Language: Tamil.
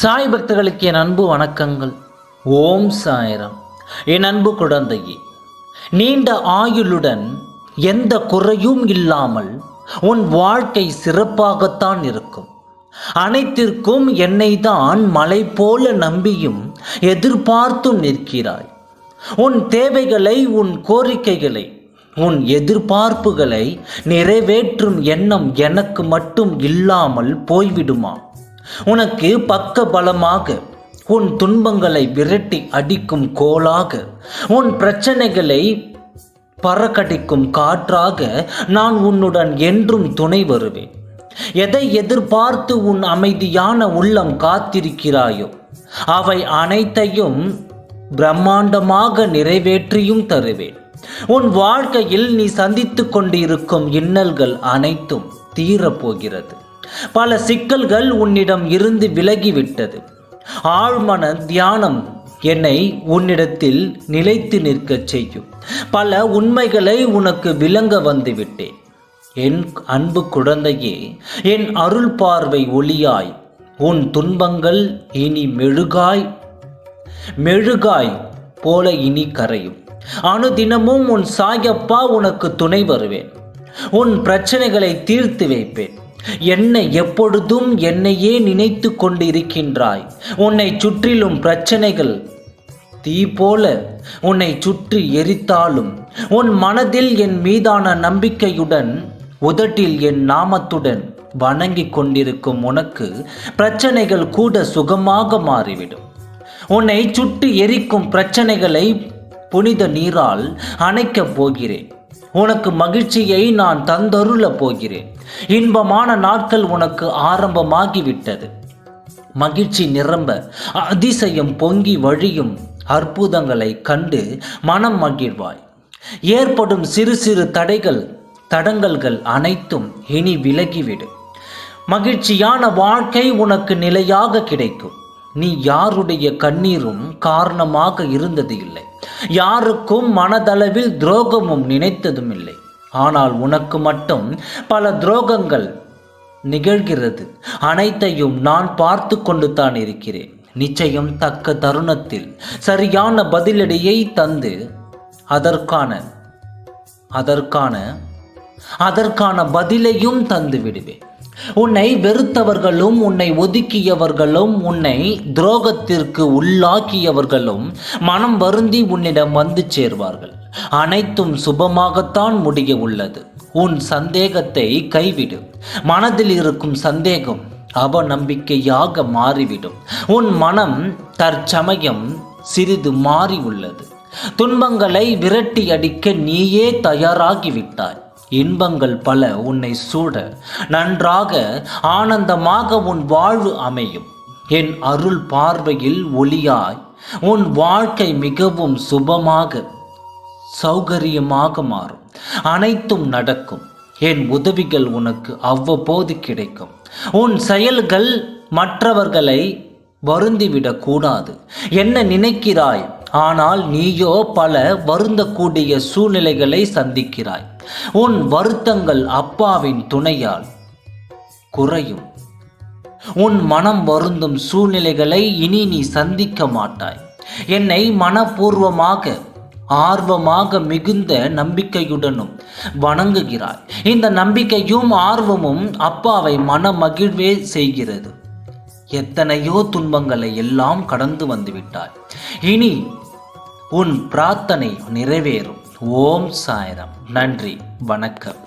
சாய் பக்தர்களுக்கு என் அன்பு வணக்கங்கள். ஓம் சாய்ராம். என் அன்பு குழந்தையே, நீண்ட ஆயுளுடன் எந்த குறையும் இல்லாமல் உன் வாழ்க்கை சிறப்பாகத்தான் இருக்கும். அனைத்திற்கும் என்னை தான் மலை போல நம்பியும் எதிர்பார்த்தும் நிற்கிறாய். உன் தேவைகளை, உன் கோரிக்கைகளை, உன் எதிர்பார்ப்புகளை நிறைவேற்றும் எண்ணம் எனக்கு மட்டும் இல்லாமல் போய்விடுமா? உனக்கு பக்க பலமாக, உன் துன்பங்களை விரட்டி அடிக்கும் கோலாக, உன் பிரச்சனைகளை பறக்கடிக்கும் காற்றாக நான் உன்னுடன் என்றும் துணை வருவேன். எதை எதிர்பார்த்து உன் அமைதியான உள்ளம் காத்திருக்கிறாயோ அவை அனைத்தையும் பிரம்மாண்டமாக நிறைவேற்றியும் தருவேன். உன் வாழ்க்கையில் நீ சந்தித்து கொண்டிருக்கும் இன்னல்கள் அனைத்தும் தீரப்போகிறது. பல சிக்கல்கள் உன்னிடம் இருந்து விலகிவிட்டது. ஆழ்மன தியானம் என்னை உன்னிடத்தில் நிலைத்து நிற்கச் செய்யும். பல உண்மைகளை உனக்கு விளங்க வந்துவிட்டேன். என் அன்பு குழந்தையே, என் அருள் பார்வை ஒளியாய், உன் துன்பங்கள் இனி மெழுகாய் போல இனி கரையும். அனுதினமும் உன் சாயப்பா உனக்கு துணை வருவேன். உன் பிரச்சனைகளை தீர்த்து வைப்பேன். எப்பொழுதும் என்னையே நினைத்து கொண்டு இருக்கின்றாய். உன்னை சுற்றிலும் பிரச்சனைகள் தீ போல உன்னை சுற்றி எரித்தாலும் உன் மனதில் என் மீதான நம்பிக்கையுடன், உதட்டில் என் நாமத்துடன் வணங்கி கொண்டிருக்கும் உனக்கு பிரச்சனைகள் கூட சுகமாக மாறிவிடும். உன்னை சுற்றி எரிக்கும் பிரச்சனைகளை புனித நீரால் அணைக்கப் போகிறேன். உனக்கு மகிழ்ச்சியை நான் தந்தருள போகிறேன். இன்பமான நாட்கள் உனக்கு ஆரம்பமாகிவிட்டது. மகிழ்ச்சி நிரம்ப அதிசயம் பொங்கி வழியும் அற்புதங்களை கண்டு மனம் மகிழ்வாய். ஏற்படும் சிறு சிறு தடங்கல்கள் அனைத்தும் இனி விலகிவிடும். மகிழ்ச்சியான வாழ்க்கை உனக்கு நிலையாக கிடைக்கும். நீ யாருடைய கண்ணீரும் காரணமாக இருந்தது இல்லை. யாருக்கும் மனதளவில் துரோகமும் நினைத்ததும் இல்லை. ஆனால் உனக்கு மட்டும் பல துரோகங்கள் நிகழ்கிறது. அனைத்தையும் நான் பார்த்து கொண்டு தான் இருக்கிறேன். நிச்சயம் தக்க தருணத்தில் சரியான பதிலடியை தந்து அதற்கான பதிலையும் தந்து விடுவேன். உன்னை வெறுத்தவர்களும், உன்னை ஒதுக்கியவர்களும், உன்னை துரோகத்திற்கு உள்ளாக்கியவர்களும் மனம் வருந்தி உன்னிடம் வந்து சேர்வார்கள். அனைத்தும் சுபமாகத்தான் முடிய உள்ளது. உன் சந்தேகத்தை கைவிடு. மனதில் இருக்கும் சந்தேகம் அவநம்பிக்கையாக மாறிவிடும். உன் மனம் தற்சமயம் சிறிது மாறி உள்ளது. துன்பங்களை விரட்டி அடிக்க நீயே தயாராகிவிட்டாய். இன்பங்கள் பல உன்னை சூட நன்றாக ஆனந்தமாக உன் வாழ்வு அமையும். என் அருள் பார்வையில் ஒளியாய் உன் வாழ்க்கை மிகவும் சுபமாக, சௌகரியமாக மாறும். அனைத்தும் நடக்கும். என் உதவிகள் உனக்கு அவ்வப்போது கிடைக்கும். உன் செயல்கள் மற்றவர்களை வருந்திவிடக்கூடாது. என்ன நினைக்கிறாய்? ஆனால் நீயோ பல வருந்தக்கூடிய சூழ்நிலைகளை சந்திக்கிறாய். உன் வருத்தங்கள் அப்பாவின் துணையால் குறையும். உன் மனம் வருந்தும் சூழ்நிலைகளை இனி நீ சந்திக்க மாட்டாய். என்னை மனப்பூர்வமாக, ஆர்வமாக, மிகுந்த நம்பிக்கையுடனும் வணங்குகிறாய். இந்த நம்பிக்கையும் ஆர்வமும் அப்பாவை மன மகிழ்வே செய்கிறது. எத்தனையோ துன்பங்களை எல்லாம் கடந்து வந்துவிட்டாய். இனி உன் பிரார்த்தனை நிறைவேறும். ஓம் சாய்ராம். நன்றி, வணக்கம்.